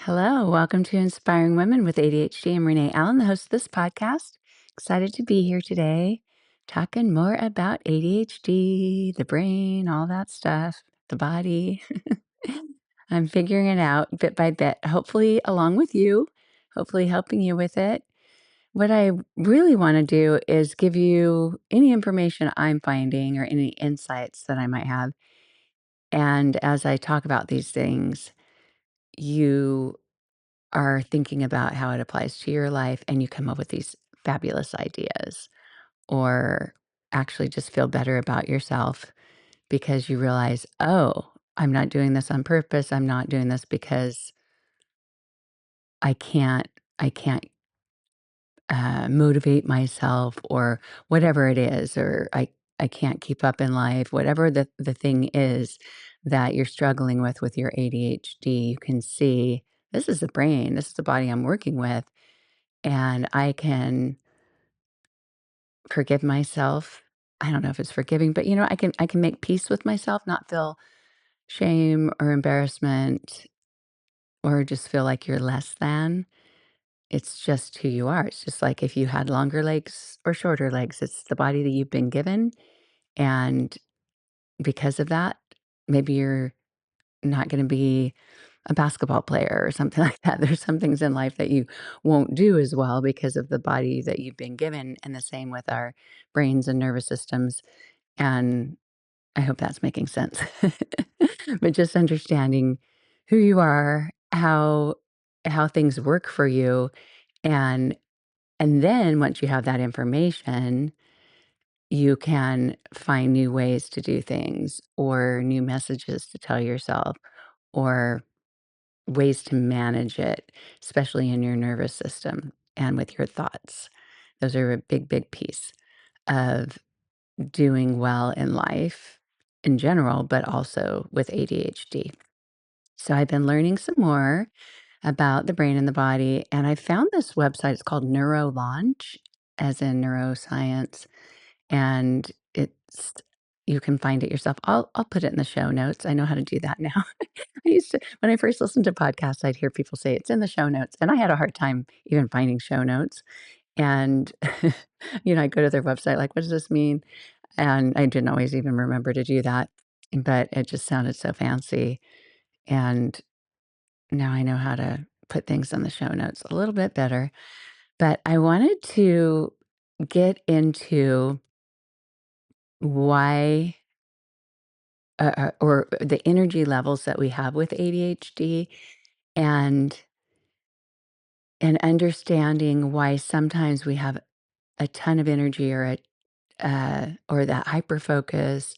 Hello, welcome to Inspiring Women with ADHD. I'm Renee Allen, the host of this podcast. Excited to be here today, talking more about ADHD, the brain, all that stuff, the body. I'm figuring it out bit by bit, hopefully, along with you, hopefully, helping you with it. What I really want to do is give you any information I'm finding or any insights that I might have. And as I talk about these things, you are thinking about how it applies to your life and you come up with these fabulous ideas or actually just feel better about yourself because you realize, oh, I'm not doing this on purpose. I'm not doing this because I can't motivate myself or whatever it is, or I can't keep up in life, whatever the thing is that you're struggling with your ADHD, you can see this is the brain, this is the body I'm working with. And I can forgive myself. I don't know if it's forgiving, but I can make peace with myself, not feel shame or embarrassment or just feel like you're less than. It's just who you are. It's just like if you had longer legs or shorter legs, it's the body that you've been given. And because of that, maybe you're not going to be a basketball player or something like that. There's some things in life that you won't do as well because of the body that you've been given. And the same with our brains and nervous systems. And I hope that's making sense. But just understanding who you are, how things work for you, and then once you have that information, you can find new ways to do things or new messages to tell yourself or ways to manage it, especially in your nervous system and with your thoughts. Those are a big, big piece of doing well in life in general, but also with ADHD. So I've been learning some more about the brain and the body, and I found this website. It's called Neuro Launch, as in neuroscience, and it's you can find it yourself. I'll put it in the show notes. I know how to do that now. I used to when I first listened to podcasts, I'd hear people say it's in the show notes, and I had a hard time even finding show notes. And I go to their website like, what does this mean? And I didn't always even remember to do that, but it just sounded so fancy. And now I know how to put things on the show notes a little bit better. But I wanted to get into why or the energy levels that we have with ADHD and understanding why sometimes we have a ton of energy or that hyper focus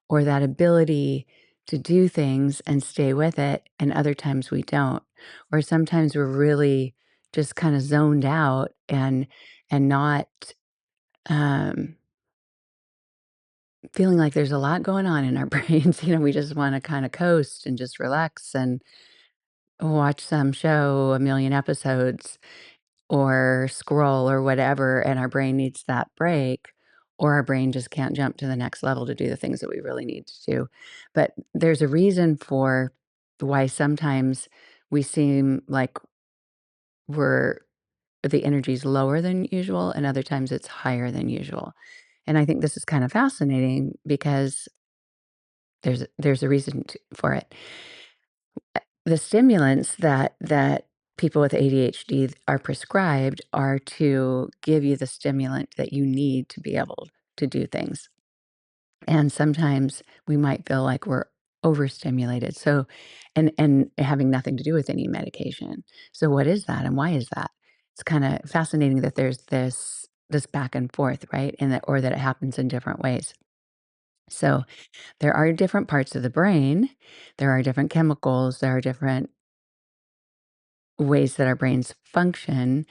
or that ability to do things and stay with it, and other times we don't. Or sometimes we're really just kind of zoned out and not um, feeling like there's a lot going on in our brains. We just want to kind of coast and just relax and watch some show, a million episodes, or scroll or whatever, and our brain needs that break, or our brain just can't jump to the next level to do the things that we really need to do. But there's a reason for why sometimes we seem like we're the energy's lower than usual, and other times it's higher than usual. And I think this is kind of fascinating because there's a reason for it. The stimulants that people with ADHD are prescribed are to give you the stimulant that you need to be able to do things. And sometimes we might feel like we're overstimulated. So and having nothing to do with any medication. So what is that and why is that? It's kind of fascinating that there's this back and forth, right? And that or that it happens in different ways. So there are different parts of the brain, there are different chemicals, there are different ways that our brains function,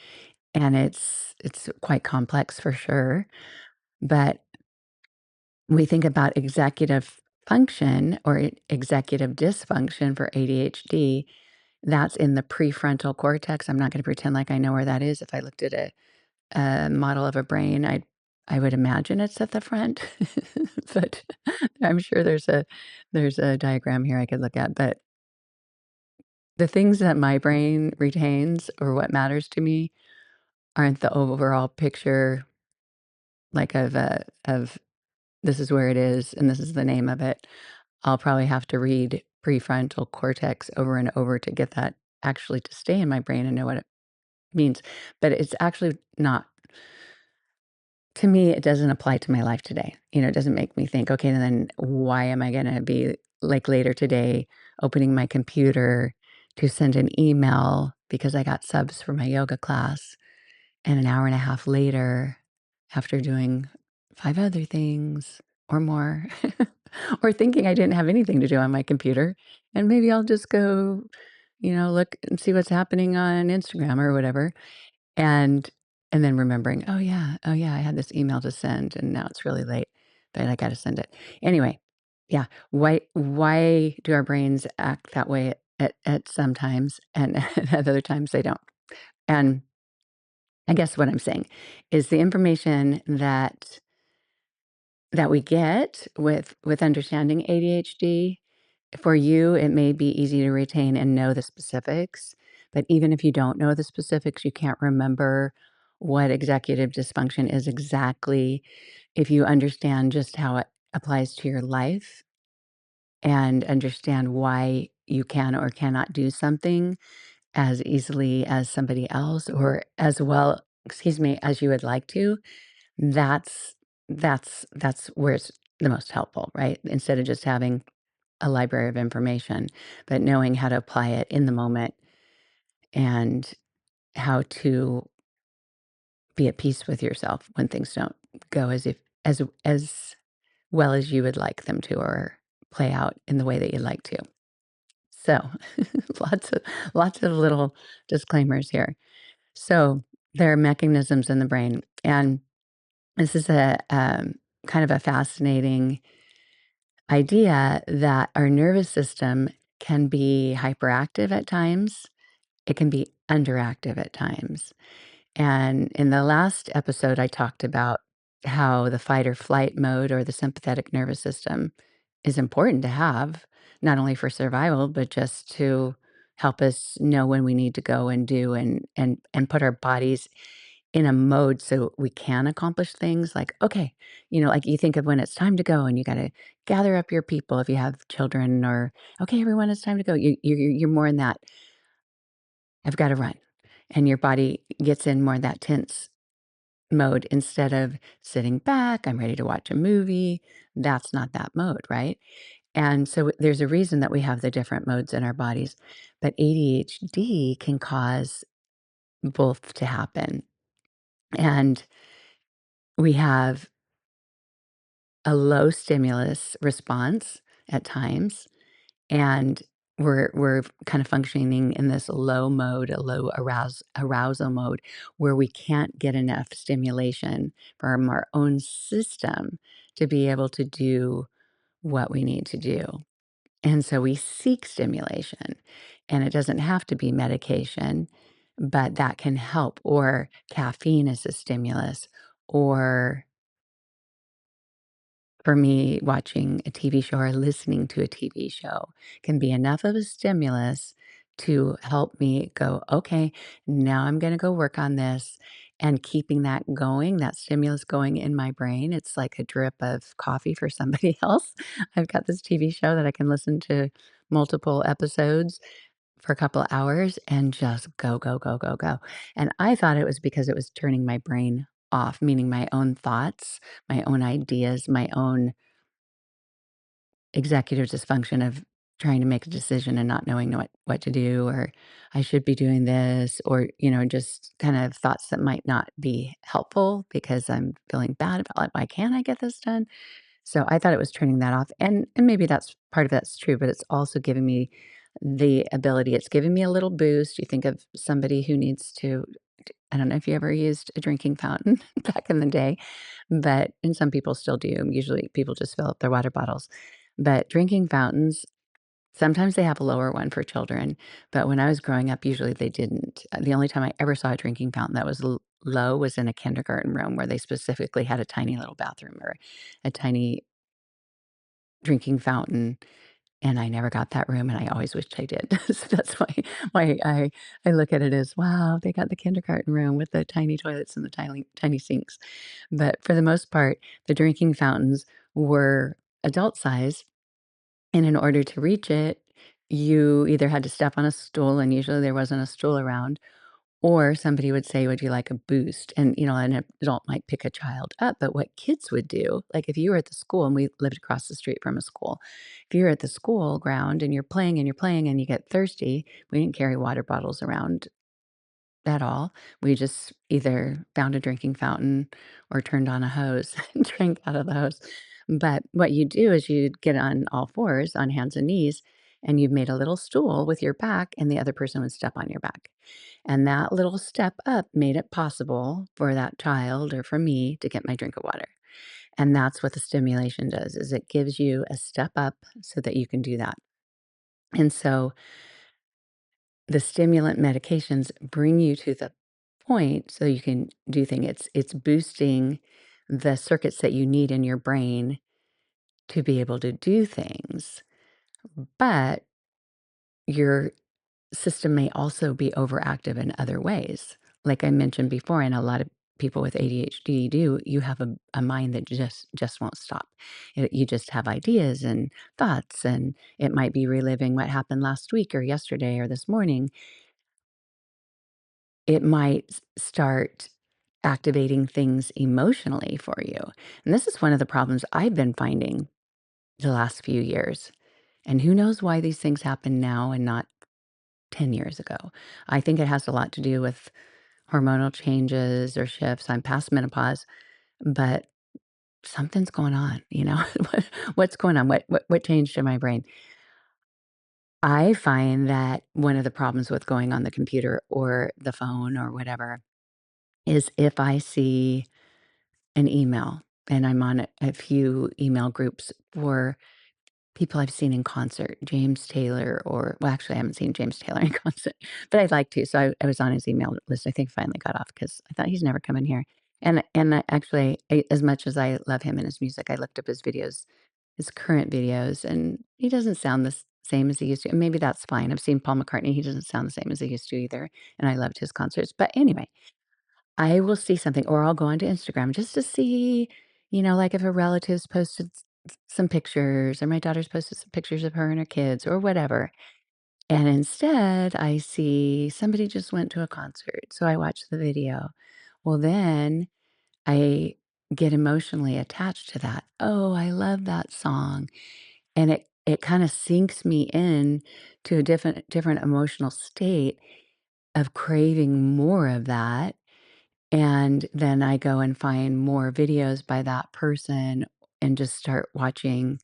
and it's quite complex for sure. But we think about executive function or executive dysfunction for ADHD. That's in the prefrontal cortex. I'm not going to pretend like I know where that is. If I looked at a model of a brain, I would imagine it's at the front, but I'm sure there's a diagram here I could look at. But the things that my brain retains or what matters to me aren't the overall picture, like, of this is where it is and this is the name of it. I'll probably have to read prefrontal cortex over and over to get that actually to stay in my brain and know what it means, but it's actually not to me, it doesn't apply to my life today. It doesn't make me think, "Okay, then why am I gonna be, like, later today opening my computer to send an email because I got subs for my yoga class, and an hour and a half later, after doing 5 other things or more, or thinking I didn't have anything to do on my computer, and maybe I'll just go, look and see what's happening on Instagram or whatever." And and then remembering, oh, yeah, I had this email to send, and now it's really late, but I gotta send it." Anyway, yeah, why do our brains act that way at some times, and at other times they don't? And I guess what I'm saying is the information that we get with understanding ADHD, for you, it may be easy to retain and know the specifics, but even if you don't know the specifics, you can't remember what executive dysfunction is exactly. If you understand just how it applies to your life and understand why you can or cannot do something as easily as somebody else or as well, excuse me, as you would like to, that's that's where it's the most helpful, right? Instead of just having a library of information, but knowing how to apply it in the moment and how to be at peace with yourself when things don't go as well as you would like them to or play out in the way that you'd like to. So, lots of lots of little disclaimers here. So, there are mechanisms in the brain, and this is a kind of a fascinating idea that our nervous system can be hyperactive at times. It can be underactive at times. And in the last episode, I talked about how the fight or flight mode or the sympathetic nervous system is important to have, not only for survival, but just to help us know when we need to go and do and put our bodies in a mode so we can accomplish things like, okay, like you think of when it's time to go and you got to gather up your people if you have children or, okay, everyone, it's time to go. You're more in that, I've got to run. And your body gets in more that tense mode instead of sitting back, I'm ready to watch a movie. That's not that mode, right? And so there's a reason that we have the different modes in our bodies. But ADHD can cause both to happen. And we have a low stimulus response at times, and we're kind of functioning in this low mode, a low arousal mode, where we can't get enough stimulation from our own system to be able to do what we need to do. And so we seek stimulation, and it doesn't have to be medication, but that can help, or caffeine is a stimulus, or for me, watching a TV show or listening to a TV show can be enough of a stimulus to help me go, okay, now I'm going to go work on this. And keeping that going, that stimulus going in my brain, it's like a drip of coffee for somebody else. I've got this TV show that I can listen to multiple episodes for a couple of hours and just go, go, go, go, go. And I thought it was because it was turning my brain off, meaning my own thoughts, my own ideas, my own executive dysfunction of trying to make a decision and not knowing what to do, or I should be doing this, or, just kind of thoughts that might not be helpful because I'm feeling bad about like, why can't I get this done? So I thought it was turning that off. And maybe that's part of that's true, but it's also giving me the ability, it's giving me a little boost. You think of somebody who needs to, I don't know if you ever used a drinking fountain back in the day, and some people still do. Usually people just fill up their water bottles. But drinking fountains, sometimes they have a lower one for children. But when I was growing up, usually they didn't. The only time I ever saw a drinking fountain that was low was in a kindergarten room where they specifically had a tiny little bathroom or a tiny drinking fountain And I never got that room, and I always wished I did. So that's why I look at it as, wow, they got the kindergarten room with the tiny toilets and the tiny sinks. But for the most part, the drinking fountains were adult size, and in order to reach it, you either had to step on a stool, and usually there wasn't a stool around, or somebody would say, "Would you like a boost?" And, an adult might pick a child up, but what kids would do, like, if you were at the school and we lived across the street from a school, if you're at the school ground and you're playing and you're playing and you get thirsty, we didn't carry water bottles around at all. We just either found a drinking fountain or turned on a hose and drank out of the hose. But what you do is you'd get on all fours, on hands and knees, and you've made a little stool with your back, and the other person would step on your back. And that little step up made it possible for that child or for me to get my drink of water. And that's what the stimulation does is it gives you a step up so that you can do that. And so the stimulant medications bring you to the point so you can do things. It's boosting the circuits that you need in your brain to be able to do things. But your system may also be overactive in other ways. Like I mentioned before, and a lot of people with ADHD do, you have a mind that just won't stop. You just have ideas and thoughts, and it might be reliving what happened last week or yesterday or this morning. It might start activating things emotionally for you. And this is one of the problems I've been finding the last few years. And who knows why these things happen now and not 10 years ago. I think it has a lot to do with hormonal changes or shifts. I'm past menopause, but something's going on, What's going on? What changed in my brain? I find that one of the problems with going on the computer or the phone or whatever is if I see an email and I'm on a few email groups for people I've seen in concert, James Taylor, or well, actually, I haven't seen James Taylor in concert, but I'd like to. So I was on his email list. I think finally got off because I thought he's never coming here. And actually, as much as I love him and his music, I looked up his videos, his current videos, and he doesn't sound the same as he used to. And maybe that's fine. I've seen Paul McCartney; he doesn't sound the same as he used to either. And I loved his concerts. But anyway, I will see something, or I'll go onto Instagram just to see, like if a relative's posted some pictures, or my daughter's posted some pictures of her and her kids, or whatever. And instead, I see somebody just went to a concert. So I watch the video. Well, then I get emotionally attached to that. Oh, I love that song. And it kind of sinks me in to a different emotional state of craving more of that. And then I go and find more videos by that person and just start watching,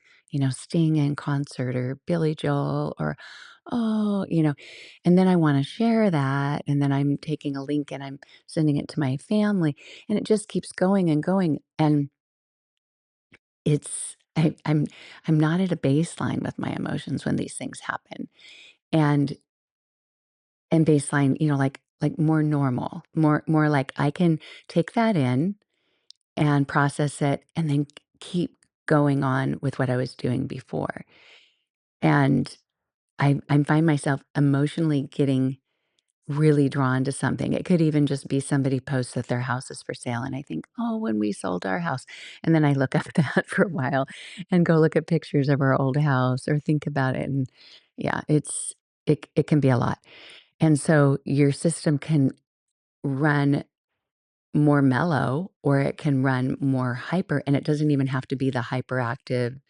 Sting in concert or Billy Joel or, and then I want to share that. And then I'm taking a link and I'm sending it to my family. And it just keeps going and going. And it's, I'm not at a baseline with my emotions when these things happen. And baseline, like more normal, more like I can take that in and process it and then keep going on with what I was doing before. And I find myself emotionally getting really drawn to something. It could even just be somebody posts that their house is for sale. And I think, oh, when we sold our house. And then I look up that for a while and go look at pictures of our old house or think about it. And yeah, it can be a lot. And so your system can run more mellow or it can run more hyper, and it doesn't even have to be the hyperactive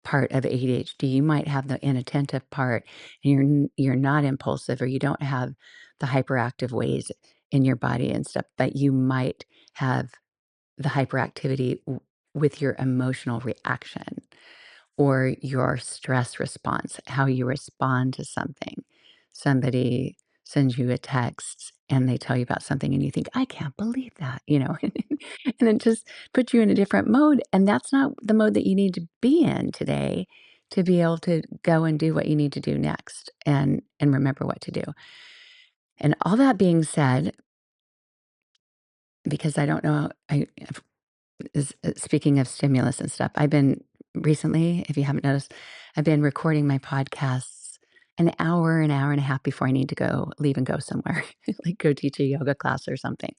part of ADHD. You might have the inattentive part and you're not impulsive or you don't have the hyperactive ways in your body and stuff, but you might have the hyperactivity with your emotional reaction or your stress response, how you respond to something. Somebody sends you a text and they tell you about something and you think, I can't believe that, and it just puts you in a different mode. And that's not the mode that you need to be in today to be able to go and do what you need to do next and remember what to do. And all that being said, because I don't know, speaking of stimulus and stuff, I've been recently, if you haven't noticed, I've been recording my podcasts an hour and a half before I need to go leave and go somewhere, like go teach a yoga class or something.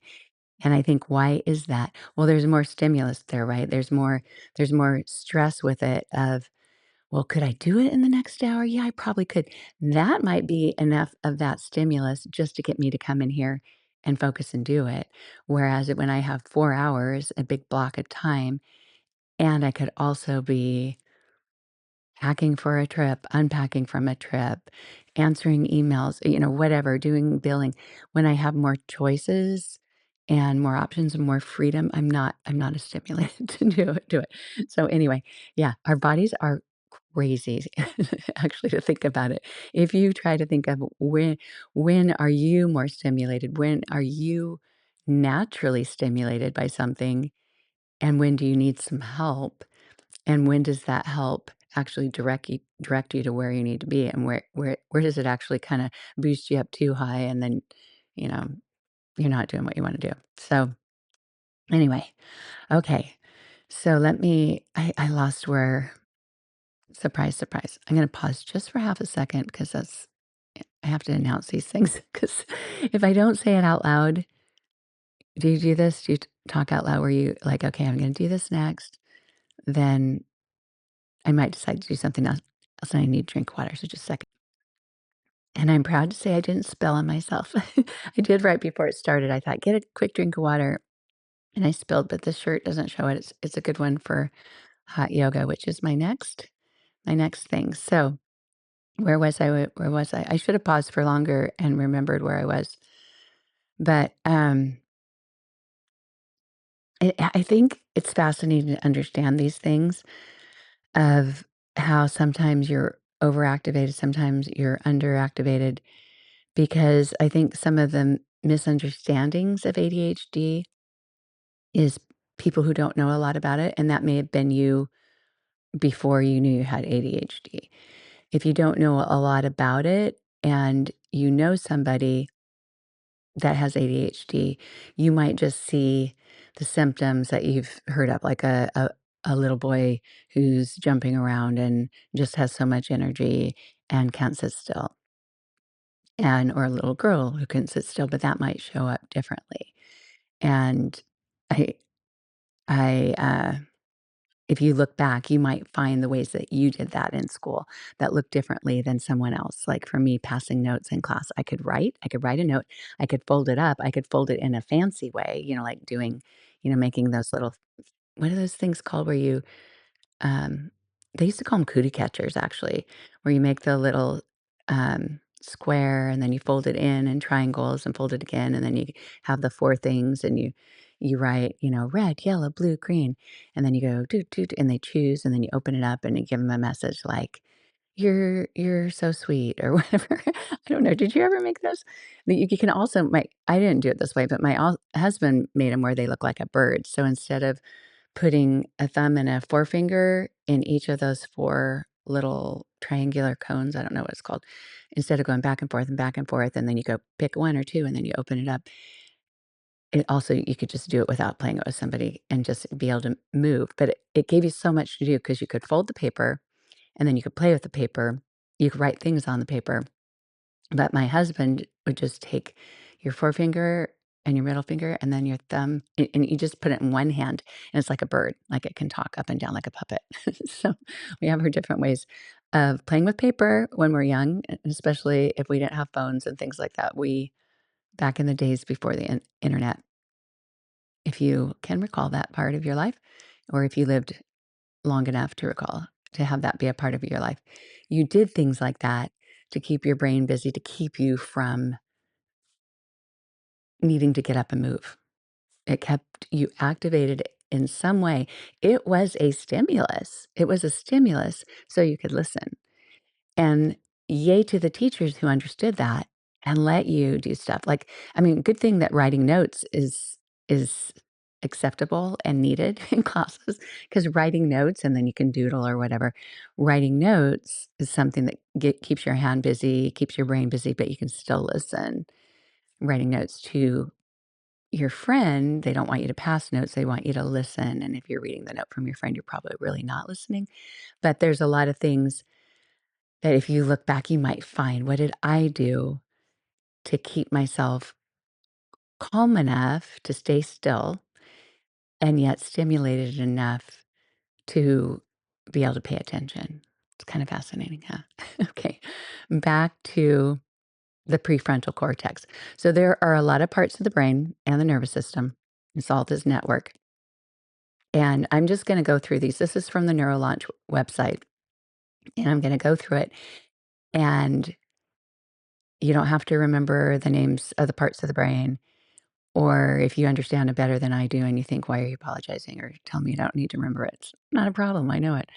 And I think, why is that? Well, there's more stimulus there, right? There's more stress with it of, well, could I do it in the next hour? Yeah, I probably could. That might be enough of that stimulus just to get me to come in here and focus and do it. Whereas when I have 4 hours, a big block of time, and I could also be packing for a trip, unpacking from a trip, answering emails, whatever, doing billing. When I have more choices and more options and more freedom, I'm not as stimulated to do it. So anyway, yeah, our bodies are crazy actually to think about it. If you try to think of when are you more stimulated? When are you naturally stimulated by something, and when do you need some help? And when does that help actually direct you to where you need to be, and where does it actually kinda boost you up too high, and then, you know, you're not doing what you wanna do. So, anyway, okay. So let me I lost where surprise, surprise. I'm gonna pause just for half a second because I have to announce these things. Because if I don't say it out loud, do you do this? Do you talk out loud where you like, "Okay, I'm gonna do this next," then I might decide to do something else, and I need to drink water, so just a second. And I'm proud to say I didn't spill on myself. I did right before it started. I thought, "Get a quick drink of water," and I spilled, but the shirt doesn't show it. It's a good one for hot yoga, which is my next thing. So, where was I? Where was I? I should have paused for longer and remembered where I was. But, I think it's fascinating to understand these things of how sometimes you're overactivated, sometimes you're underactivated. Because I think some of the misunderstandings of ADHD is people who don't know a lot about it, and that may have been you before you knew you had ADHD. If you don't know a lot about it and you know somebody that has ADHD, you might just see the symptoms that you've heard of, like a little boy who's jumping around and just has so much energy and can't sit still, and or a little girl who can sit still, but that might show up differently. And I I if you look back, you might find the ways that you did that in school that look differently than someone else. Like for me, passing notes in class, I could write a note, I could fold it up, I could fold it in a fancy way, like doing, making those little, what are those things called where you um, they used to call them cootie catchers, actually, where you make the little, square, and then you fold it in triangles and fold it again, and then you have the 4 things, and you write, red, yellow, blue, green, and then you go, "Doot, doot," and they choose, and then you open it up, and you give them a message like, "You're so sweet," or whatever. I don't know, did you ever make those? But you can also I didn't do it this way, but my husband made them where they look like a bird, so instead of putting a thumb and a forefinger in each of those 4 little triangular cones, I don't know what it's called. Instead of going back and forth, and then you go pick 1 or 2, and then you open it up. It also, you could just do it without playing it with somebody and just be able to move, but it gave you so much to do because you could fold the paper, and then you could play with the paper. You could write things on the paper, but my husband would just take your forefinger and your middle finger and then your thumb, and you just put it in one hand, and it's like a bird, like it can talk up and down like a puppet. So we have our different ways of playing with paper when we're young, especially if we didn't have phones and things like that. Back in the days before the internet, if you can recall that part of your life, or if you lived long enough to recall to have that be a part of your life, you did things like that to keep your brain busy, to keep you from needing to get up and move. It kept you activated in some way. It was a stimulus. It was a stimulus so you could listen. And yay to the teachers who understood that and let you do stuff. Like, I mean, good thing that writing notes is acceptable and needed in classes, because writing notes, and then you can doodle or whatever. Writing notes is something that keeps your hand busy, keeps your brain busy, but you can still listen. Writing notes too, your friend, they don't want you to pass notes, they want you to listen, and if you're reading the note from your friend, you're probably really not listening, but there's a lot of things that if you look back, you might find, "What did I do to keep myself calm enough to stay still and yet stimulated enough to be able to pay attention?" It's kind of fascinating, huh? Okay, back to the prefrontal cortex. So there are a lot of parts of the brain and the nervous system. It's all this network. And I'm just going to go through these. This is from the NeuroLaunch website, and I'm going to go through it. And you don't have to remember the names of the parts of the brain. Or if you understand it better than I do and you think, why are you apologizing? Or tell me you don't need to remember it. It's not a problem. I know it.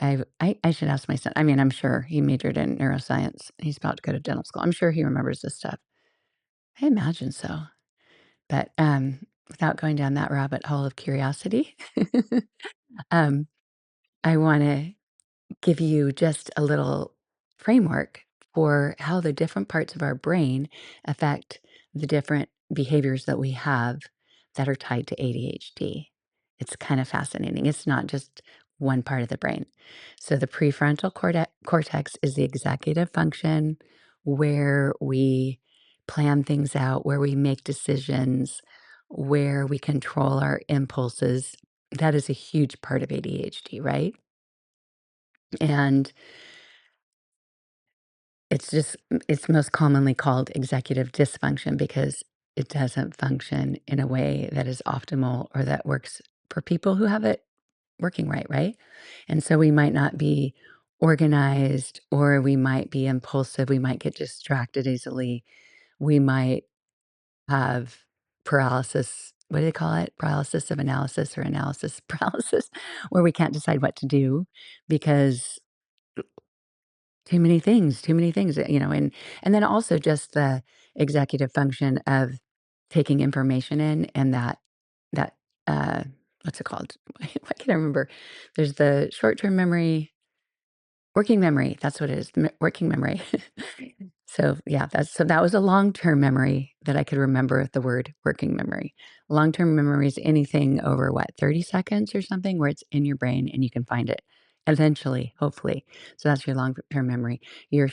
I should ask my son. I mean, I'm sure he majored in neuroscience. He's about to go to dental school. I'm sure he remembers this stuff. I imagine so. But without going down that rabbit hole of curiosity, um, I want to give you just a little framework for how the different parts of our brain affect the different behaviors that we have that are tied to ADHD. It's kind of fascinating. It's not just one part of the brain. So, the prefrontal cortex is the executive function where we plan things out, where we make decisions, where we control our impulses. That is a huge part of ADHD, right? And it's most commonly called executive dysfunction because it doesn't function in a way that is optimal or that works for people who have it working right, right? And so we might not be organized, or we might be impulsive, we might get distracted easily, we might have paralysis. What do they call it? Paralysis of analysis or analysis paralysis, where we can't decide what to do because too many things, and then also just the executive function of taking information in and that, uh, what's it called? Why can't I remember? There's the short-term memory, working memory, that's what it is, working memory. So, yeah, that was a long-term memory that I could remember the word working memory. Long-term memory is anything over, what, 30 seconds or something where it's in your brain and you can find it eventually, hopefully. So that's your long-term memory. Your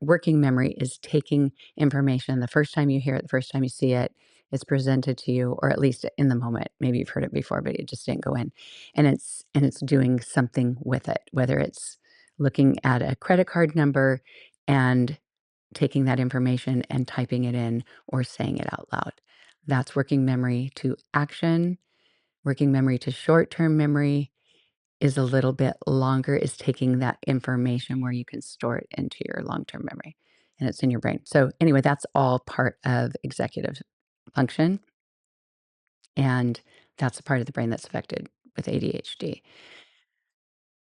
working memory is taking information the first time you hear it, the first time you see it, it's presented to you, or at least in the moment. Maybe you've heard it before, but it just didn't go in. And it's doing something with it, whether it's looking at a credit card number and taking that information and typing it in or saying it out loud. That's working memory to action. Working memory to short term memory is a little bit longer, is taking that information where you can store it into your long term memory and it's in your brain. So, anyway, that's all part of executive function. And that's a part of the brain that's affected with ADHD.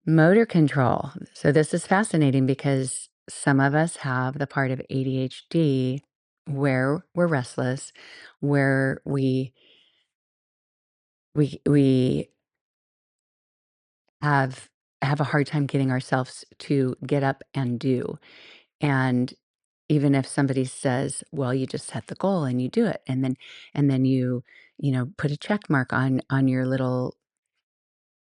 Motor control. So this is fascinating because some of us have the part of ADHD where we're restless, where we have have a hard time getting ourselves to get up and do. And even if somebody says, "Well, you just set the goal and you do it," and then you put a check mark on your little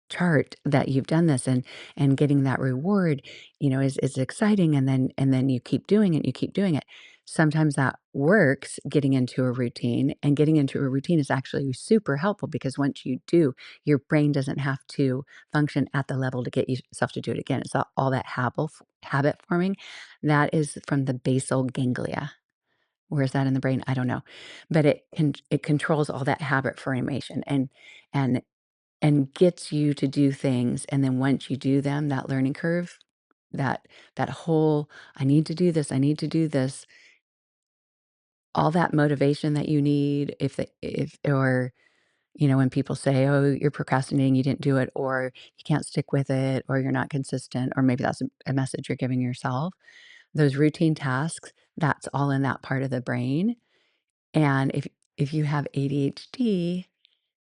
chart that you've done this, and getting that reward, is exciting, and then you keep doing it, you keep doing it. Sometimes that works, getting into a routine, and getting into a routine is actually super helpful because once you do, your brain doesn't have to function at the level to get yourself to do it again. It's all that habit forming. That is from the basal ganglia. Where is that in the brain? I don't know, but it controls all that habit formation and and gets you to do things, and then once you do them, that learning curve, that whole, "I need to do this, I need to do this," all that motivation that you need if or, when people say, "Oh, you're procrastinating, you didn't do it," or "You can't stick with it," or "You're not consistent," or maybe that's a message you're giving yourself. Those routine tasks, that's all in that part of the brain, and if you have ADHD,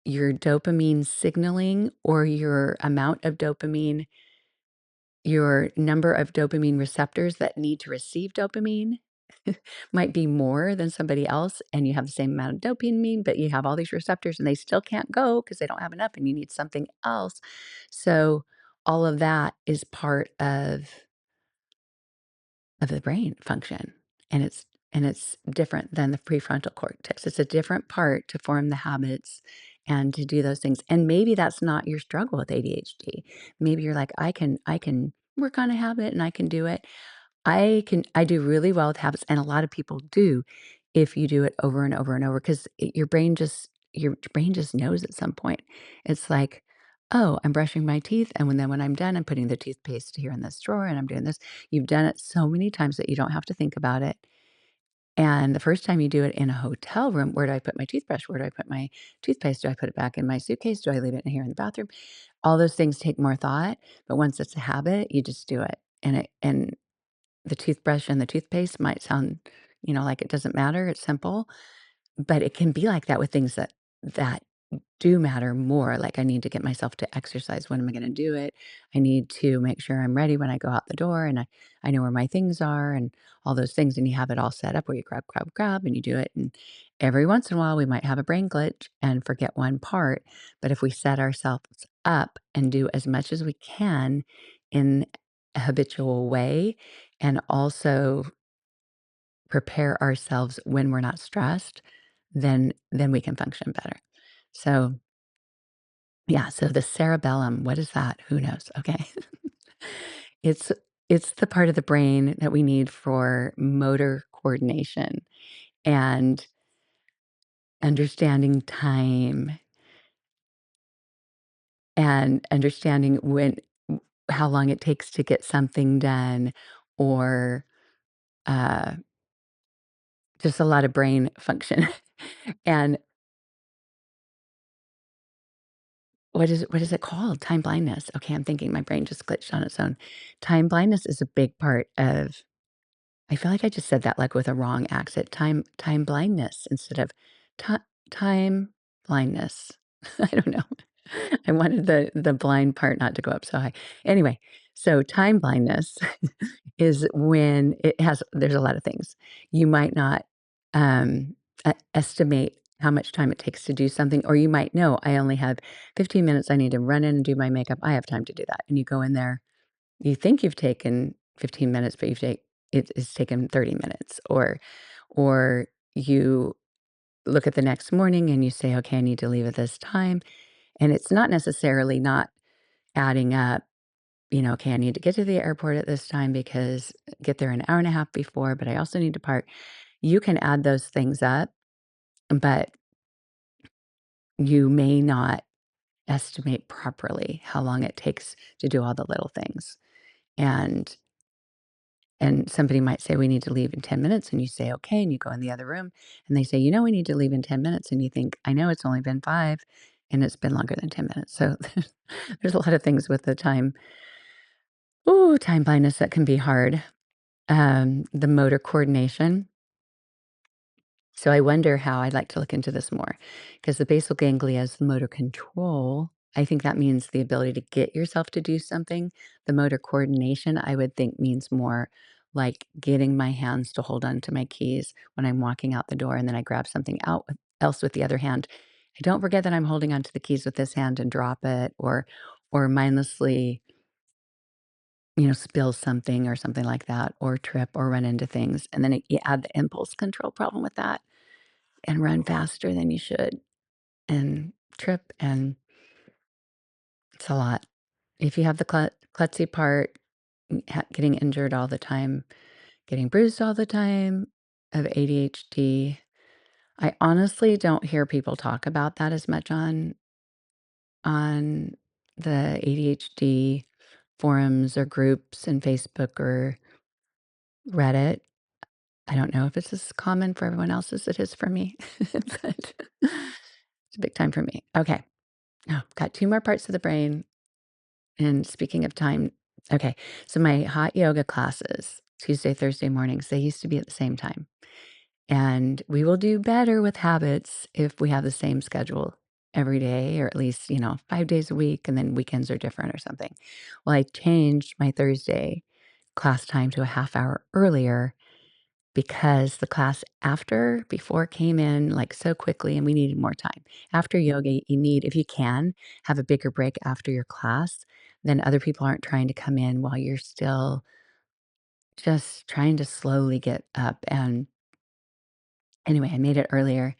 your dopamine signaling or your amount of dopamine, your number of dopamine receptors that need to receive dopamine might be more than somebody else, and you have the same amount of dopamine, but you have all these receptors and they still can't go because they don't have enough and you need something else. So all of that is part of the brain function, and it's different than the prefrontal cortex. It's a different part to form the habits and to do those things. And maybe that's not your struggle with ADHD. Maybe you're like, I can work on a habit and I can do it. I do really well with habits, and a lot of people do if you do it over and over and over, 'cause your brain just knows at some point. It's like, "Oh, I'm brushing my teeth, and when I'm done, I'm putting the toothpaste here in this drawer, and I'm doing this." You've done it so many times that you don't have to think about it, and the first time you do it in a hotel room, "Where do I put my toothbrush? Where do I put my toothpaste? Do I put it back in my suitcase? Do I leave it in here in the bathroom?" All those things take more thought, but once it's a habit, you just do it, and the toothbrush and the toothpaste might sound, like it doesn't matter, it's simple, but it can be like that with things that do matter more, like, I need to get myself to exercise, when am I gonna do it? I need to make sure I'm ready when I go out the door, and I know where my things are and all those things, and you have it all set up where you grab, grab, grab, and you do it, and every once in a while, we might have a brain glitch and forget one part, but if we set ourselves up and do as much as we can in a habitual way, and also prepare ourselves when we're not stressed, then we can function better. So, yeah, so the cerebellum, what is that? Who knows? Okay. It's it's the part of the brain that we need for motor coordination and understanding time and understanding how long it takes to get something done, or uh, just a lot of brain function. And what is it called? Time blindness. Okay, I'm thinking my brain just glitched on its own. Time blindness is a big part of, I feel like I just said that like with a wrong accent. Time blindness instead of ti time blindness. I don't know. I wanted the blind part not to go up so high. Anyway, so time blindness is when there's a lot of things. You might not, estimate how much time it takes to do something, or you might know, "I only have 15 minutes, I need to run in and do my makeup, I have time to do that." And you go in there, you think you've taken 15 minutes, but it's taken 30 minutes, or you look at the next morning and you say, "Okay, I need to leave at this time." And it's not necessarily not adding up, "Okay, I need to get to the airport at this time because get there an hour and a half before, but I also need to park." You can add those things up, but you may not estimate properly how long it takes to do all the little things. And somebody might say, "We need to leave in 10 minutes." And you say, "Okay." And you go in the other room and they say, "We need to leave in 10 minutes." And you think, "I know it's only been 5 and it's been longer than 10 minutes." So there's a lot of things with the time blindness that can be hard. The motor coordination. So I wonder how, I'd like to look into this more, because the basal ganglia is the motor control. I think that means the ability to get yourself to do something. The motor coordination, I would think, means more like getting my hands to hold on to my keys when I'm walking out the door, and then I grab something else with the other hand. I don't forget that I'm holding onto the keys with this hand and drop it, or mindlessly, spill something or something like that, or trip or run into things. And then you add the impulse control problem with that and run faster than you should and trip, and it's a lot. If you have the klutzy part, getting injured all the time, getting bruised all the time of ADHD, I honestly don't hear people talk about that as much on the ADHD forums or groups in Facebook or Reddit. I don't know if it's as common for everyone else as it is for me, but it's a big time for me. Okay. Oh, got 2 more parts of the brain. And speaking of time, okay, so my hot yoga classes, Tuesday, Thursday mornings, they used to be at the same time. And we will do better with habits if we have the same schedule every day, or at least, 5 days a week, and then weekends are different or something. Well, I changed my Thursday class time to a half hour earlier, because the class before came in like so quickly and we needed more time. After yoga, you need, if you can, have a bigger break after your class, then other people aren't trying to come in while you're still just trying to slowly get up. And anyway, I made it earlier.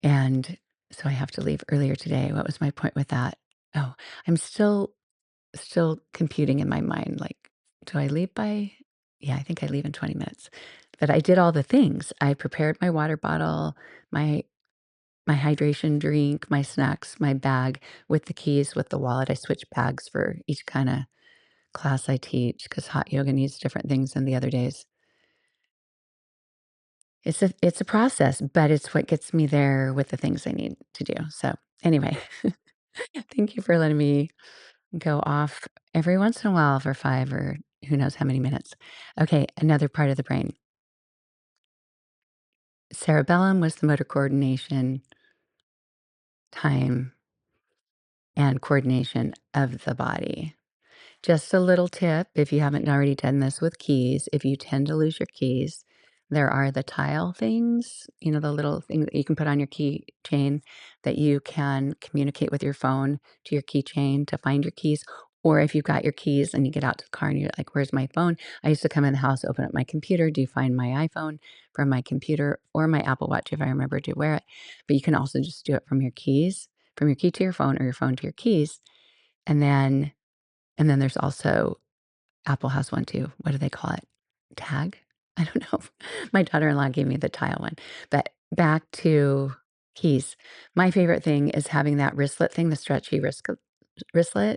And so I have to leave earlier today. What was my point with that? Oh, I'm still computing in my mind, like, do I leave by yeah, I think I leave in 20 minutes. But I did all the things. I prepared my water bottle, my my hydration drink, my snacks, my bag with the keys, with the wallet. I switch bags for each kinda class I teach because hot yoga needs different things than the other days. It's a process, but it's what gets me there with the things I need to do. So, anyway, thank you for letting me go off every once in a while for 5 or who knows how many minutes. Okay, another part of the brain. Cerebellum was the motor coordination, time, and coordination of the body. Just a little tip, if you haven't already done this with keys, if you tend to lose your keys, there are the tile things, the little thing that you can put on your keychain that you can communicate with your phone to your keychain to find your keys. Or if you've got your keys and you get out to the car and you're like, where's my phone? I used to come in the house, open up my computer. Do you find my iPhone from my computer or my Apple Watch if I remember to wear it? But you can also just do it from your keys, from your key to your phone or your phone to your keys. And then and then there's also Apple has one too. What do they call it? Tag? I don't know. My daughter-in-law gave me the tile one. But back to keys. My favorite thing is having that wristlet thing, the stretchy wristlet,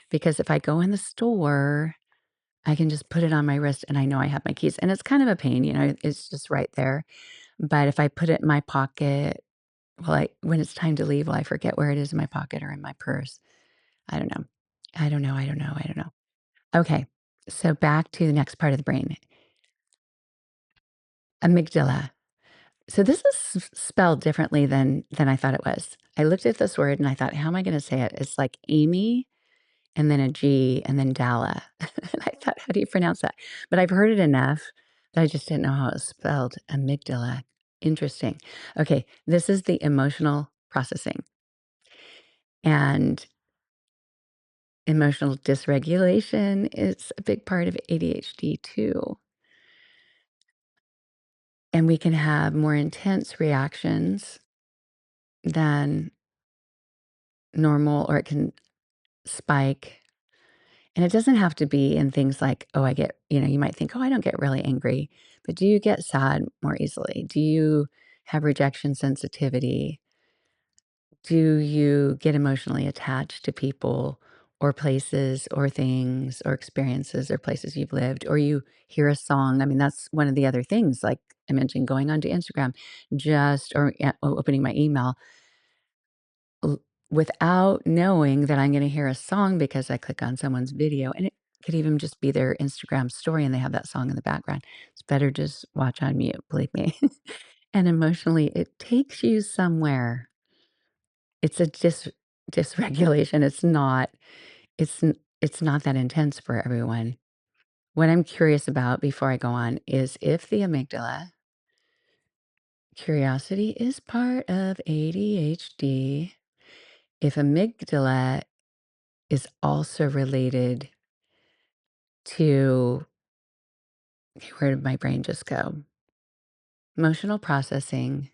because if I go in the store, I can just put it on my wrist and I know I have my keys. And it's kind of a pain, it's just right there. But if I put it in my pocket, when it's time to leave, will I forget where it is in my pocket or in my purse? I don't know. I don't know. Okay, so back to the next part of the brain, amygdala. So this is spelled differently than I thought it was. I looked at this word and I thought, how am I going to say it? It's like Amy and then a G and then Dala. And I thought, how do you pronounce that? But I've heard it enough that I just didn't know how it was spelled. Amygdala. Interesting. Okay, this is the emotional processing and emotional dysregulation is a big part of ADHD too. And we can have more intense reactions than normal, or it can spike. And it doesn't have to be in things like, oh, you might think, oh, I don't get really angry. But do you get sad more easily? Do you have rejection sensitivity? Do you get emotionally attached to people or places or things or experiences or places you've lived? Or you hear a song? I mean, that's one of the other things, like I mentioned, going onto Instagram, or yeah, opening my email l without knowing that I'm gonna hear a song because I click on someone's video, and it could even just be their Instagram story, and they have that song in the background. It's better just watch on mute, believe me. And emotionally, it takes you somewhere. It's a dysregulation. It's not that intense for everyone. What I'm curious about before I go on is if the amygdala curiosity is part of ADHD, if amygdala is also related to okay, where did my brain just go? Emotional processing.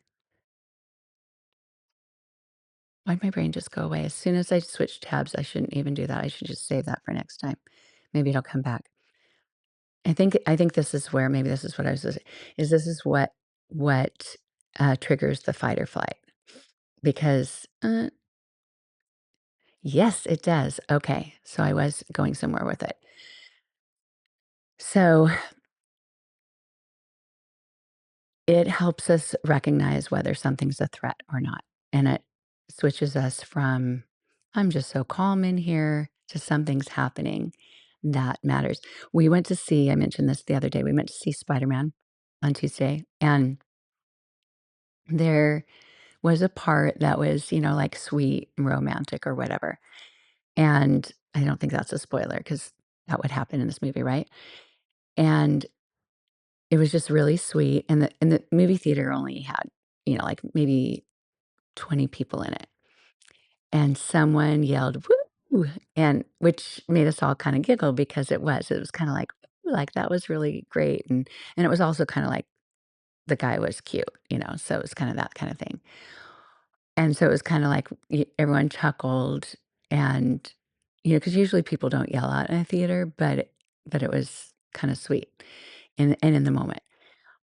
Why'd my brain just go away? As soon as I switch tabs, I shouldn't even do that. I should just save that for next time. Maybe it'll come back. I think this is where maybe this is what I was saying, is this is what triggers the fight or flight. Because yes, it does. Okay. So I was going somewhere with it. So it helps us recognize whether something's a threat or not, and it switches us from, "I'm just so calm in here," to something's happening that matters. I mentioned this the other day, we went to see Spider-Man on Tuesday, and there was a part that was, like, sweet and romantic or whatever, and I don't think that's a spoiler because that would happen in this movie, right? And it was just really sweet, and the movie theater only had, like, maybe 20 people in it, and someone yelled, "Woo!" and which made us all kinda giggle because it was kinda like, "Ooh," like, that was really great, and it was also kinda like the guy was cute, so it was kinda that kinda thing. And so it was kinda like everyone chuckled and, because usually people don't yell out in a theater, but it was kinda sweet and in the moment.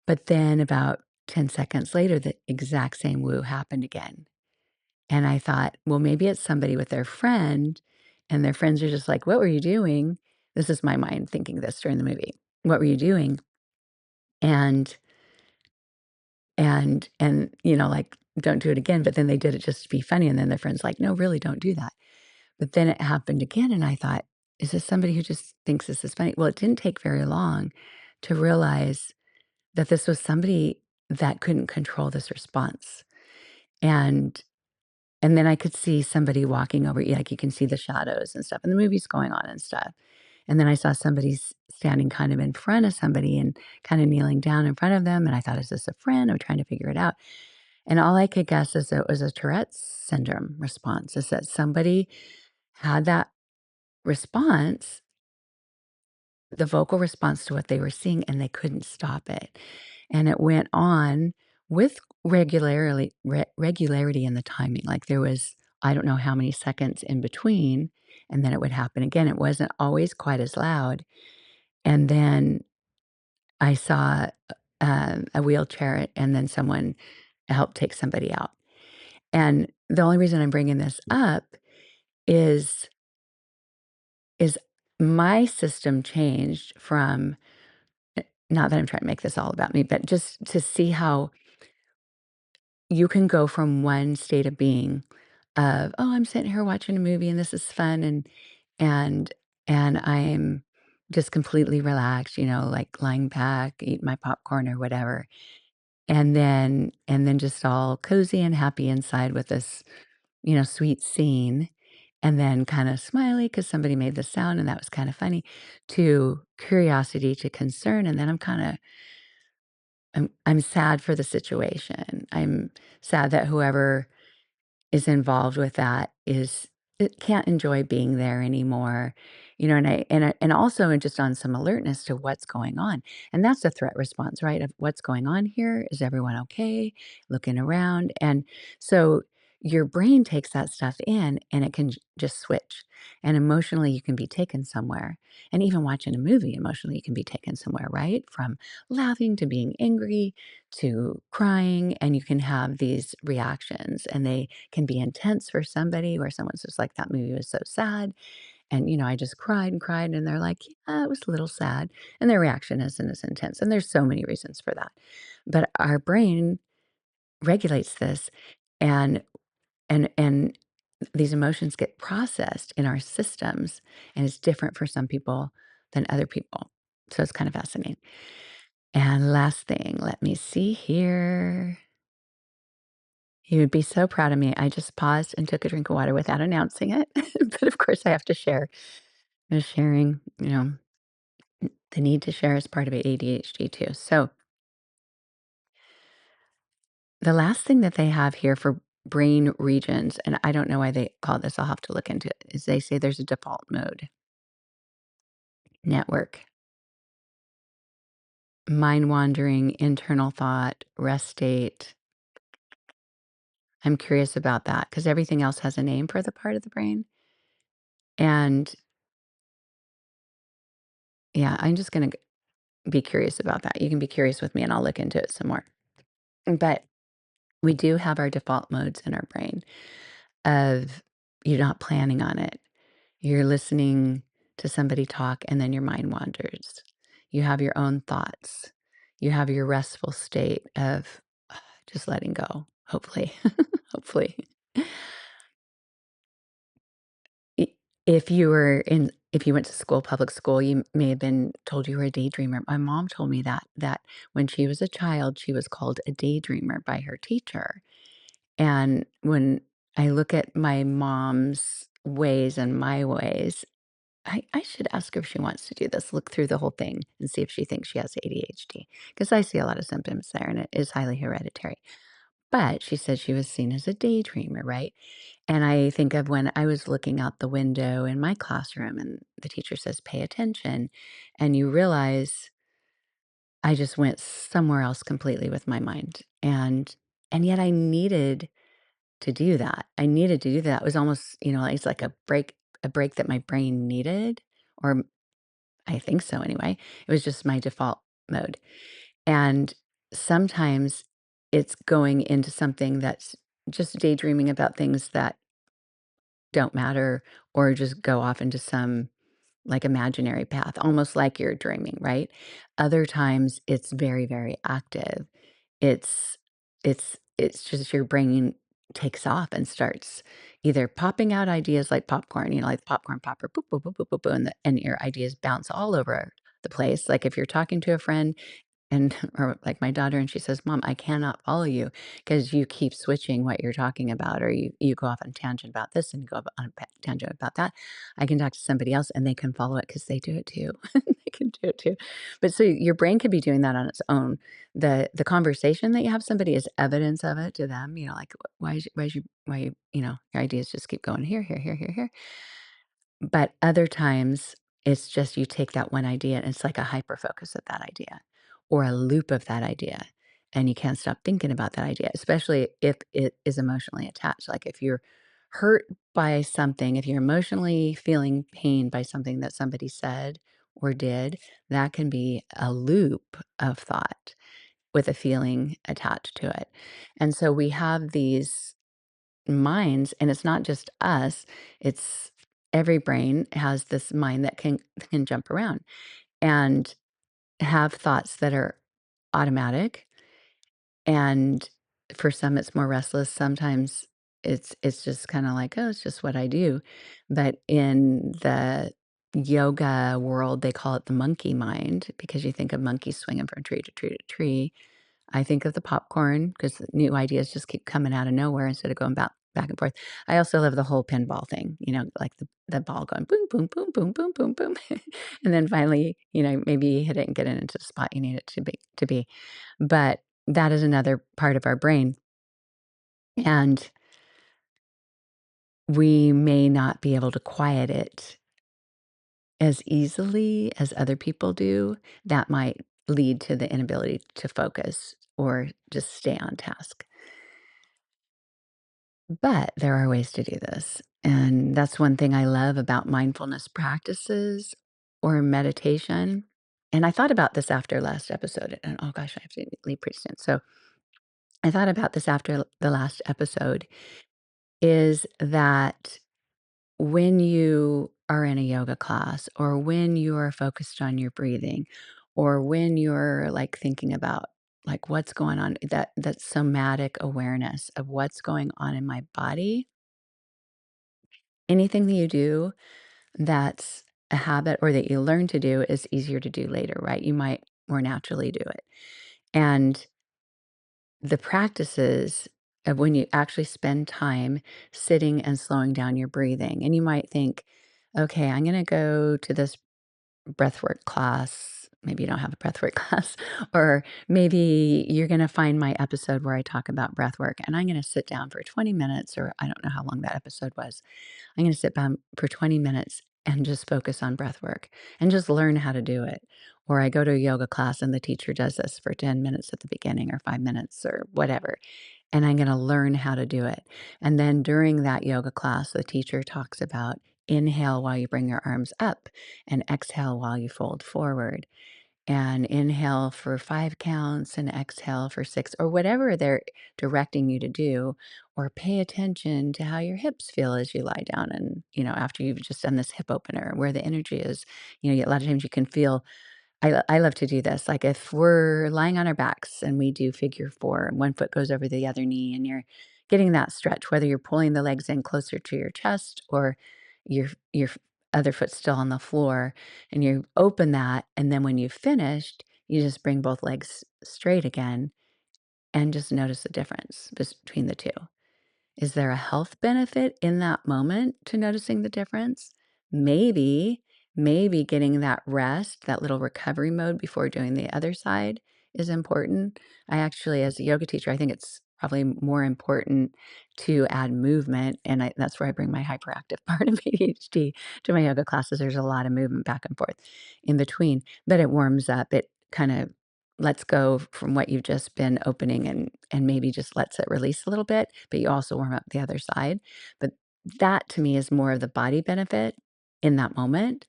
But then about 10 seconds later, the exact same woo happened again. And I thought, well, maybe it's somebody with their friend, and their friends are just like, "What were you doing?" This is my mind thinking this during the movie. "What were you doing?" And like, "Don't do it again," but then they did it just to be funny, and then their friend's like, "No, really, don't do that." But then it happened again, and I thought, "Is this somebody who just thinks this is funny?" Well, it didn't take very long to realize that this was somebody that couldn't control this response. And and then I could see somebody walking over, like, you can see the shadows and stuff, and the movie's going on and stuff. And then I saw somebody standing kind of in front of somebody and kinda kneeling down in front of them, and I thought, "Is this a friend?" I'm trying to figure it out. And all I could guess is it was a Tourette's syndrome response, is that somebody had that response, the vocal response to what they were seeing, and they couldn't stop it. And it went on with regularity in the timing. Like there was, I don't know how many seconds in between, and then it would happen again. It wasn't always quite as loud. And then I saw a wheelchair, and then someone helped take somebody out. And the only reason I'm bringing this up is is my system changed from, not that I'm trying to make this all about me, but just to see how you can go from one state of being of, "Oh, I'm sitting here watching a movie and this is fun," and and I'm just completely relaxed, like lying back, eating my popcorn or whatever, and then just all cozy and happy inside with this, sweet scene, and then kinda smiley because somebody made the sound and that was kinda funny, to curiosity, to concern, and then I'm sad for the situation. I'm sad that whoever is involved with that is it can't enjoy being there anymore, and also just on some alertness to what's going on, and that's the threat response, right? Of what's going on here? Is everyone okay? Looking around, and so your brain takes that stuff in, and it can just switch, and emotionally you can be taken somewhere, and even watching a movie emotionally you can be taken somewhere, right? From laughing to being angry to crying, and you can have these reactions, and they can be intense for somebody where someone's just like, "That movie was so sad." And, I just cried and cried. And they're like, "Yeah, it was a little sad." And their reaction isn't as intense. And there's so many reasons for that. But our brain regulates this, and and these emotions get processed in our systems, and it's different for some people than other people. So it's kind of fascinating. And last thing, let me see here. You would be so proud of me. I just paused and took a drink of water without announcing it. But of course, I have to share. Sharing, the need to share is part of ADHD too. So, the last thing that they have here for brain regions, and I don't know why they call this, I'll have to look into it, is they say there's a default mode, network, mind wandering, internal thought, rest state. I'm curious about that because everything else has a name for the part of the brain. And yeah, I'm just going to be curious about that. You can be curious with me and I'll look into it some more. But we do have our default modes in our brain of you're not planning on it. You're listening to somebody talk and then your mind wanders. You have your own thoughts. You have your restful state of just letting go, hopefully. Hopefully. I- if you went to school, public school, you may have been told you were a daydreamer. My mom told me that when she was a child, she was called a daydreamer by her teacher. And when I look at my mom's ways and my ways, I should ask her if she wants to do this, look through the whole thing and see if she thinks she has ADHD, because I see a lot of symptoms there and it is highly hereditary. But she said she was seen as a daydreamer, right? And I think of when I was looking out the window in my classroom and the teacher says, pay attention. And you realize I just went somewhere else completely with my mind. And yet I needed to do that. I needed to do that. It was almost, it's like a break that my brain needed, or I think so anyway. It was just my default mode. And sometimes it's going into something that's just daydreaming about things that don't matter, or just go off into some like imaginary path, almost like you're dreaming, right? Other times it's very, very active. It's it's just your brain takes off and starts either popping out ideas like popcorn, like the popcorn popper, boop, boop, boop, boop, boop, boop, and your ideas bounce all over the place. Like if you're talking to a friend and or like my daughter, and she says, "Mom, I cannot follow you because you keep switching what you're talking about, or you go off on a tangent about this and you go off on a tangent about that." I can talk to somebody else and they can follow it because they do it too. They can do it too. But so your brain could be doing that on its own. The conversation that you have somebody is evidence of it to them. Like your ideas just keep going here, here, here, here, here. But other times, it's just you take that one idea and it's like a hyper focus of that idea or a loop of that idea. And you can't stop thinking about that idea, especially if it is emotionally attached. Like if you're hurt by something, if you're emotionally feeling pain by something that somebody said or did, that can be a loop of thought with a feeling attached to it. And so we have these minds, and it's not just us, it's every brain has this mind that can jump around and have thoughts that are automatic, and for some it's more restless. Sometimes it's just kind of like, oh, it's just what I do. But in the yoga world, they call it the monkey mind, because you think of monkeys swinging from tree to tree to tree. I think of the popcorn because new ideas just keep coming out of nowhere instead of going back and forth. I also love the whole pinball thing, like the ball going boom, boom, boom, boom, boom, boom, boom. And then finally, maybe you hit it and get it into the spot you need it to be. But that is another part of our brain. And we may not be able to quiet it as easily as other people do. That might lead to the inability to focus or just stay on task. But there are ways to do this. And that's one thing I love about mindfulness practices or meditation. And I thought about this after last episode. And oh gosh, I have to leave pretty soon. So I thought about this after the last episode is that when you are in a yoga class, or when you are focused on your breathing, or when you're like thinking about like what's going on, that somatic awareness of what's going on in my body. Anything that you do that's a habit or that you learn to do is easier to do later, right? You might more naturally do it. And the practices of when you actually spend time sitting and slowing down your breathing, and you might think, okay, I'm going to go to this breathwork class. Maybe you don't have a breathwork class, or maybe you're going to find my episode where I talk about breathwork, and I'm going to sit down for 20 minutes, or I don't know how long that episode was. I'm going to sit down for 20 minutes and just focus on breath work and just learn how to do it. Or I go to a yoga class and the teacher does this for 10 minutes at the beginning or 5 minutes or whatever. And I'm going to learn how to do it. And then during that yoga class, the teacher talks about inhale while you bring your arms up and exhale while you fold forward, and inhale for 5 counts and exhale for 6, or whatever they're directing you to do, or pay attention to how your hips feel as you lie down and, after you've just done this hip opener, where the energy is. A lot of times you can feel. I love to do this. Like if we're lying on our backs and we do figure four and one foot goes over the other knee and you're getting that stretch, whether you're pulling the legs in closer to your chest or your other foot still on the floor, and you open that. And then when you've finished, you just bring both legs straight again and just notice the difference between the two. Is there a health benefit in that moment to noticing the difference? Maybe. maybe getting that rest, that little recovery mode before doing the other side is important. I actually, as a yoga teacher, I think it's probably more important to add movement, and that's where I bring my hyperactive part of ADHD to my yoga classes. There's a lot of movement back and forth in between, but it warms up. It kind of lets go from what you've just been opening and maybe just lets it release a little bit, but you also warm up the other side. But that to me is more of the body benefit in that moment,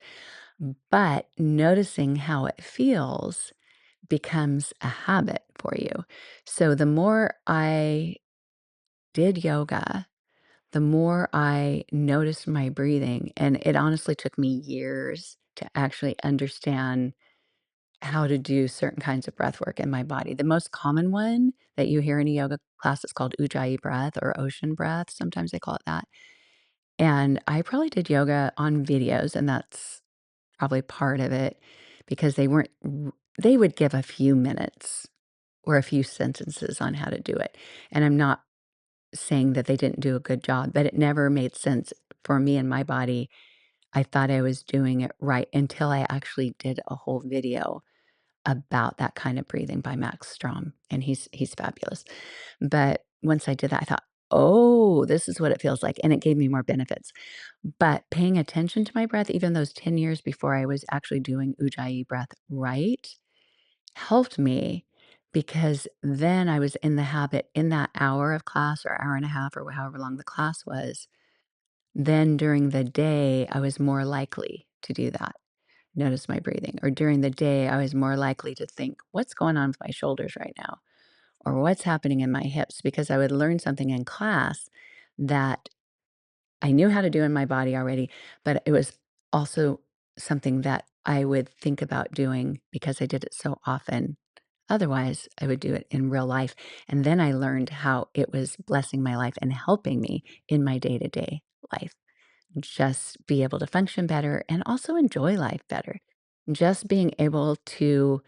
but noticing how it feels becomes a habit for you. So the more I did yoga, the more I noticed my breathing, and it honestly took me years to actually understand how to do certain kinds of breath work in my body. The most common one that you hear in a yoga class is called ujjayi breath or ocean breath. Sometimes they call it that. And I probably did yoga on videos, and that's probably part of it because they would give a few minutes or a few sentences on how to do it. And I'm not saying that they didn't do a good job, but it never made sense for me and my body. I thought I was doing it right until I actually did a whole video about that kind of breathing by Max Strom, and he's fabulous. But once I did that, I thought, "Oh, this is what it feels like," and it gave me more benefits. But paying attention to my breath, even those 10 years before I was actually doing Ujjayi breath right, helped me because then I was in the habit in that hour of class or hour and a half or however long the class was, then during the day, I was more likely to do that. Notice my breathing. Or during the day, I was more likely to think, what's going on with my shoulders right now? Or what's happening in my hips? Because I would learn something in class that I knew how to do in my body already, but it was also something that I would think about doing because I did it so often. Otherwise, I would do it in real life. And then I learned how it was blessing my life and helping me in my day to day life. Just be able to function better and also enjoy life better. Just being able to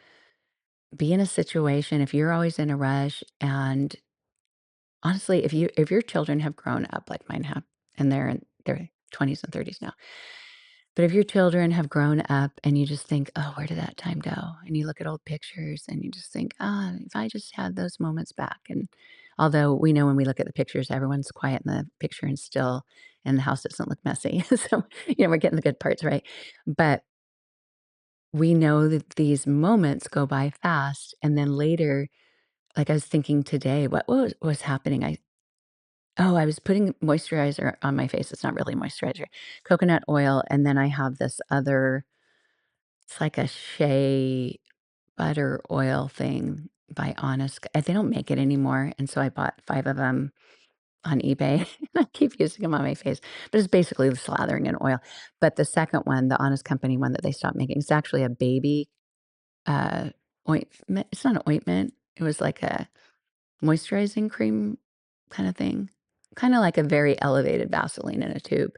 be in a situation, if you're always in a rush, and honestly, if your children have grown up like mine have, and they're in their 20s and 30s now, but if your children have grown up and you just think, "Oh, where did that time go?" And you look at old pictures and you just think, "Ah, if I just had those moments back." And although we know when we look at the pictures, everyone's quiet in the picture and still, and the house doesn't look messy. So, we're getting the good parts, right? But we know that these moments go by fast. And then later, like I was thinking today, what was happening? I was putting moisturizer on my face. It's not really moisturizer, coconut oil. And then I have this other, it's like a shea butter oil thing by Honest. They don't make it anymore. And so I bought 5 of them on eBay. And I keep using them on my face, but it's basically slathering in oil. But the second one, the Honest Company one that they stopped making, it's actually a baby uh, ointment. It's not an ointment. It was like a moisturizing cream kinda thing, kinda like a very elevated Vaseline in a tube,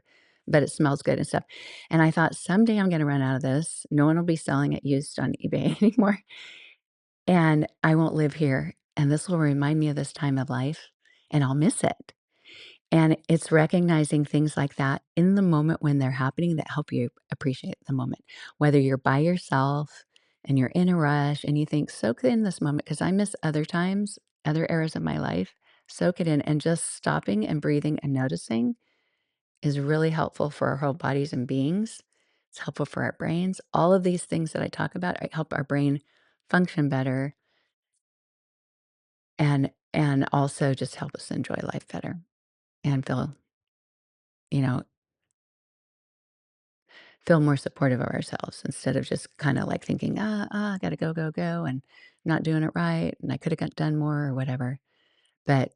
but it smells good and stuff, and I thought, "Someday I'm gonna run out of this, no one will be selling it used on eBay anymore, and I won't live here, and this will remind me of this time of life, and I'll miss it." And it's recognizing things like that in the moment when they're happening that help you appreciate the moment. Whether you're by yourself and you're in a rush and you think, soak it in this moment, because I miss other times, other eras of my life, soak it in. And just stopping and breathing and noticing is really helpful for our whole bodies and beings. It's helpful for our brains. All of these things that I talk about help our brain function better and also just help us enjoy life better and you know, feel more supportive of ourselves instead of just kinda, like, thinking, I gotta go, go, go, and not doing it right, and I coulda got done more," or whatever. But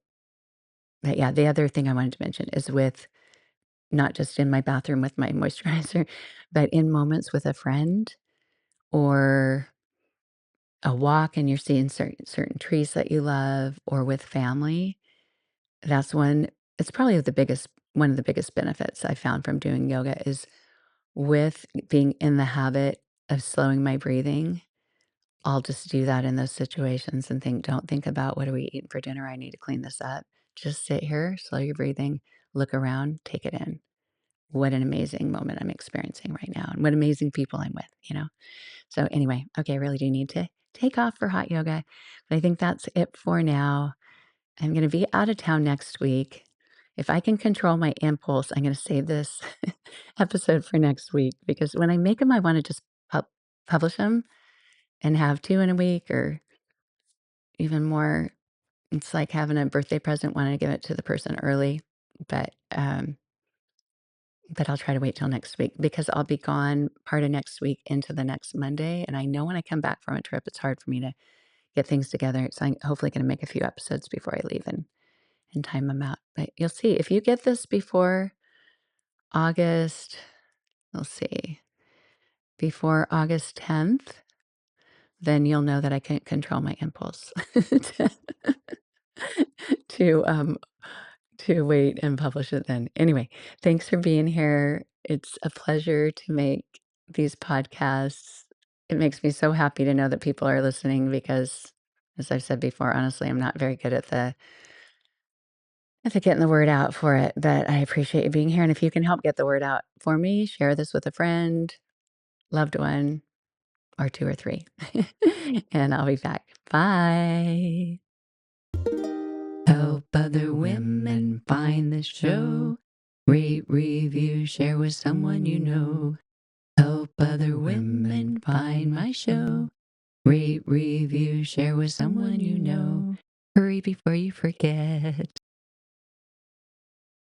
but, yeah, the other thing I wanted to mention is with not just in my bathroom with my moisturizer, but in moments with a friend or a walk and you're seeing certain trees that you love or with family, that's when it's probably the biggest one of the biggest benefits I found from doing yoga is with being in the habit of slowing my breathing. I'll just do that in those situations and don't think about what are we eating for dinner? I need to clean this up. Just sit here, slow your breathing, look around, take it in. what an amazing moment I'm experiencing right now and what amazing people I'm with. So anyway, okay, I really do need to take off for hot yoga, but I think that's it for now. I'm going to be out of town next week. If I can control my impulse, I'm going to save this episode for next week because when I make them, I want to just publish them and have 2 in a week or even more. It's like having a birthday present, wanting to give it to the person early, but um, but I'll try to wait till next week because I'll be gone part of next week into the next Monday, and I know when I come back from a trip, it's hard for me to get things together. So I'm hopefully going to make a few episodes before I leave and time them out. But you'll see if you get this before August. We'll see before August 10th, then you'll know that I can't control my impulse to to, um, to wait and publish it then. Anyway, thanks for being here. It's a pleasure to make these podcasts. It makes me so happy to know that people are listening because, as I've said before, honestly, I'm not very good at the getting the word out for it, but I appreciate you being here. And if you can help get the word out for me, share this with a friend, loved one, or 2 or 3. And I'll be back. Bye. Help other women find the show. Rate, review, share with someone you know. Help other women find my show. Rate, review, share with someone you know. Hurry before you forget.